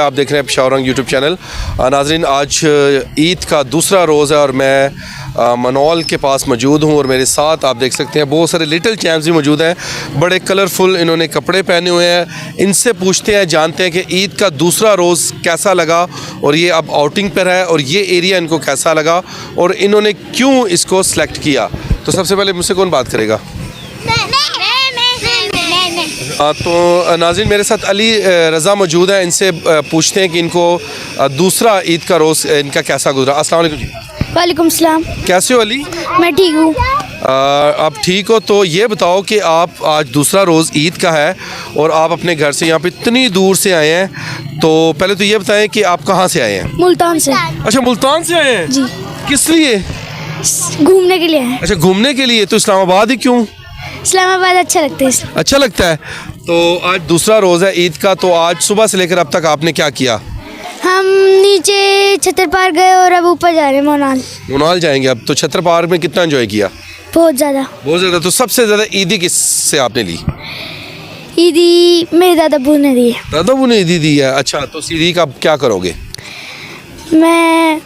आप देख रहे हैं पेशावर रंग यूट्यूब चैनल। नाजरीन, आज ईद का दूसरा रोज़ है और मैं मनोल के पास मौजूद हूँ और मेरे साथ आप देख सकते हैं बहुत सारे लिटिल चैम्प्स भी मौजूद हैं। बड़े कलरफुल इन्होंने कपड़े पहने हुए हैं। इनसे पूछते हैं, जानते हैं कि ईद का दूसरा रोज़ कैसा लगा और ये अब आउटिंग पर है और ये एरिया इनको कैसा लगा और इन्होंने क्यों इसको सेलेक्ट किया। तो सबसे पहले मुझसे कौन बात करेगा? तो नाज़रीन, मेरे साथ अली रज़ा मौजूद है। इनसे पूछते हैं कि इनको दूसरा ईद का रोज़ इनका कैसा गुजरा। अस्सलाम वालेकुम जी। वालेकुम सलाम। कैसे हो अली? मैं ठीक हूँ। आप ठीक हो? तो ये बताओ कि आप आज दूसरा रोज़ ईद का है और आप अपने घर से यहाँ पे इतनी दूर से आए हैं, तो पहले तो ये बताएं कि आप कहाँ से आए हैं? मुल्तान से। अच्छा, मुल्तान से आए हैं जी। किस लिए? घूमने के लिए है। अच्छा, घूमने के लिए। तो इस्लामाबाद ही क्यों? इस्लामाबाद अच्छा लगता है। अच्छा लगता है। तो आज दूसरा रोज़ है ईद का, तो आज सुबह से लेकर अब तक आपने क्या किया? हम नीचे छतर पार गए और अब ऊपर जा रहे हैं मोनाल जाएंगे अब। तो छतर पार्क में कितना एंजॉय किया? बहुत ज़्यादा। बहुत ज़्यादा। तो सबसे ज़्यादा ईदी किससे आपने ली? ईदी मेरे दादाबू ने दी है। दादाबू ने ईदी दी है। अच्छा, तो ईदी का क्या करोगे? मैं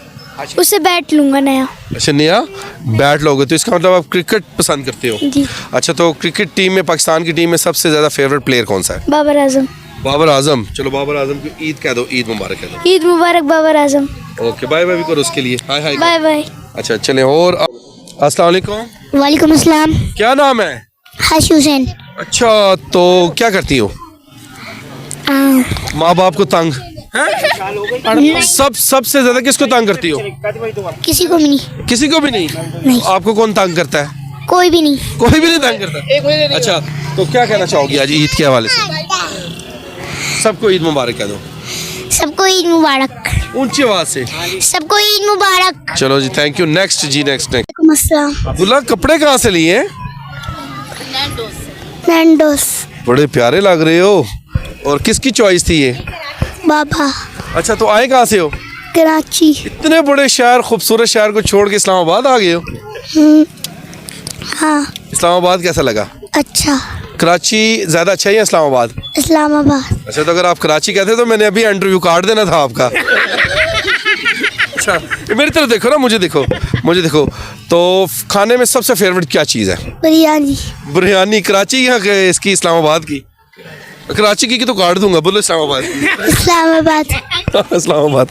उससे बैट लूँगा नया। अच्छा, नया बैट लोगे। तो इसका मतलब आप क्रिकेट पसंद करते हो जी। अच्छा, तो क्रिकेट टीम में, पाकिस्तान की टीम में सबसे ज़्यादा फेवरेट प्लेयर कौन सा है? बाबर आजम। बाबर आजम। चलो, बाबर आजम को ईद कह दो, ईद मुबारक कह दो। ईद मुबारक Babar Azam. Okay, bye bye भी करो उसके लिए। Hi hi. Bye bye. अच्छा चलें। और अस्सलाम वालेकुम। वालेकुम अस्सलाम। क्या नाम है? हर्ष हुसैन। अच्छा, तो क्या करती हो? माँ बाप को तंग सबसे ज्यादा किसको तंग करती हो? किसी को भी नहीं। किसी को भी नहीं। आपको कौन तंग करता है? कोई भी नहीं। कोई भी नहीं तंग करता। अच्छा, तो क्या कहना चाहोगी आज ईद के हवाले से? सबको ईद मुबारक कह दो। सबको ईद मुबारक। ऊंची आवाज से। सबको ईद मुबारक। चलो जी, थैंक यू। नेक्स्ट जी, नेक्स्ट। अस्सलाम। अब्दुल्ला, कपड़े कहाँ से लिए हैं? नैंडोस। बड़े प्यारे लग रहे हो। और किसकी चॉइस थी ये? बाबा। अच्छा, तो आए कहाँ से हो? कराची। इतने बड़े शहर, खूबसूरत शहर को छोड़ के इस्लामाबाद आ गए हो? हाँ। इस्लामाबाद कैसा लगा? अच्छा। कराची ज्यादा अच्छा है या इस्लामाबाद? इस्लामाबाद। अच्छा, तो अगर आप कराची कहते तो मैंने अभी इंटरव्यू कार्ड देना था आपका। अच्छा, मेरी तरफ देखो ना, मुझे देखो। तो खाने में सबसे फेवरेट क्या चीज़ है? बिरयानी। बिरयानी। कराची या इसकी इस्लामाबाद की? कराची की तो काट दूंगा, बोलो इस्लामाबाद। इस्लामाबाद। इस्लामाबाद,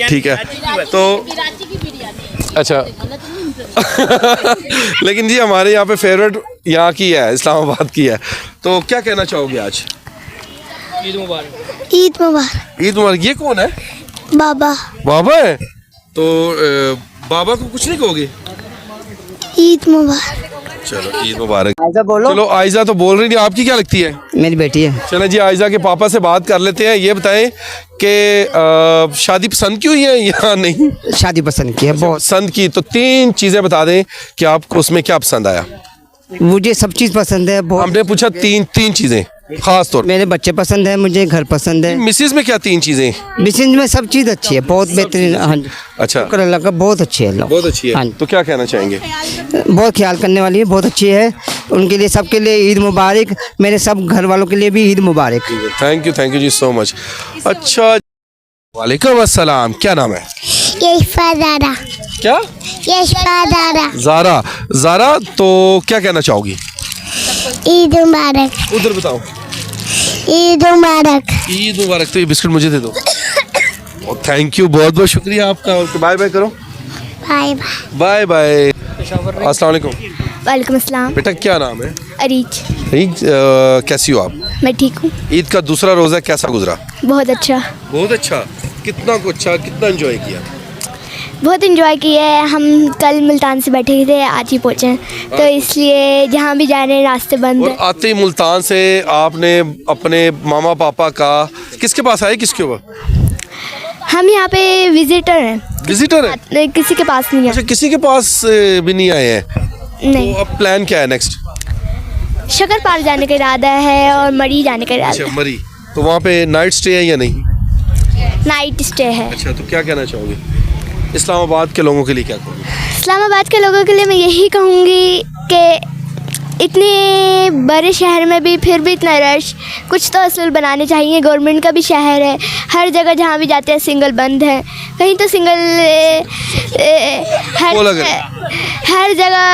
ठीक है। तो अच्छा लेकिन जी हमारे यहाँ पे फेवरेट यहाँ की है, इस्लामाबाद की है। तो क्या कहना चाहोगे आज? ईद मुबारक। ईद मुबारक। ईद मुबारक। ये कौन है? बाबा। बाबा है? तो बाबा को कुछ नहीं कहोगे? ईद मुबारक। चलो, ईद मुबारक। आयजा बोलो। चलो, आयजा तो बोल रही नहीं, आपकी क्या लगती है? मेरी बेटी है। चलो जी, आयजा के पापा से बात कर लेते हैं। ये बताएं कि शादी पसंद की हुई है या नहीं? शादी पसंद की है, बहुत पसंद की। तो 3 चीजें बता दें कि आपको उसमें क्या पसंद आया। मुझे सब चीज़ पसंद है। बहुत हमने पूछा तीन चीजें खास तौर मेरे बच्चे पसंद है, मुझे घर पसंद है। मिसेज में क्या 3 चीजें? बिजनेस में सब चीज़ अच्छी है, बहुत बेहतरीन। हाँ जी। अच्छा, शुक्र अल्लाह का, बहुत अच्छी है। बहुत अच्छी है। हाँ, तो क्या कहना चाहेंगे? बहुत ख्याल करने वाली है, बहुत अच्छी है। उनके लिए, सबके लिए ईद मुबारक। मेरे सब घर वालों के लिए भी ईद मुबारक। थैंक यू जी सो मच। अच्छा, वालेकुम अस्सलाम। क्या नाम है? यशफादारा। क्या? यशफादारा। ज़ारा। तो क्या कहना चाहोगी? ईद मुबारक। उधर बताओ। ईद मुबारक। ईद मुबारक। तो ये बिस्कुट मुझे दे दो। थैंक यू, बहुत बहुत शुक्रिया आपका। बाय बाय करो। Bye bye bye. अस्सलाम वालेकुम। वालेकुम अस्सलाम। बेटा, क्या नाम है? अरीज। कैसी हो आप? मैं ठीक हूँ। ईद का दूसरा रोज़ा कैसा गुजरा? बहुत अच्छा। बहुत अच्छा। कितना एंजॉय किया? बहुत इन्जॉय किया है। हम कल मुल्तान से बैठे थे, आज ही पहुँचे हैं, तो इसलिए जहाँ भी जा रहे हैं रास्ते बंद और है। आते ही मुल्तान से आपने अपने मामा पापा का किसके पास आए? किसके ऊपर? हम यहाँ पे विजिटर हैं। विजिटर है? किसी के पास नहीं है। अच्छा, किसी के पास भी नहीं आए हैं? नहीं। तो अब प्लान क्या है नेक्स्ट? शक्कर पार्क जाने का इरादा है और मरी जाने का इरादा अच्छा, मरी। तो वहाँ पे नाइट स्टे है या नहीं? नाइट स्टे है। अच्छा, तो क्या कहना चाहोगे इस्लामाबाद के लोगों के लिए? क्या कहोगे? इस्लामाबाद के लोगों के लिए मैं यही कहूँगी कि इतने बड़े शहर में भी फिर भी इतना रश, कुछ तो असूल बनाने चाहिए। गवर्नमेंट का भी शहर है, हर जगह जहाँ भी जाते हैं सिग्नल बंद है, कहीं तो सिग्नल हर जगह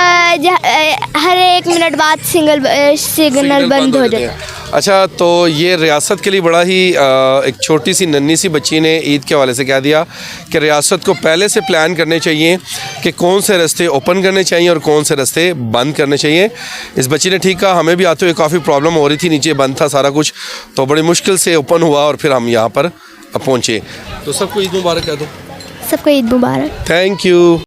हर 1 मिनट बाद सिग्नल बंद हो जाते हैं। अच्छा, तो ये रियासत के लिए बड़ा ही एक छोटी सी नन्ही सी बच्ची ने ईद के हवाले से कह दिया कि रियासत को पहले से प्लान करने चाहिए कि कौन से रास्ते ओपन करने चाहिए और कौन से रास्ते बंद करने चाहिए। इस बच्ची ने ठीक कहा, हमें भी आते हुए काफ़ी प्रॉब्लम हो रही थी, नीचे बंद था सारा कुछ, तो बड़ी मुश्किल से ओपन हुआ और फिर हम यहाँ पर पहुँचे। तो सबको ईद मुबारक कह दो। सबको ईद मुबारक। Thank you.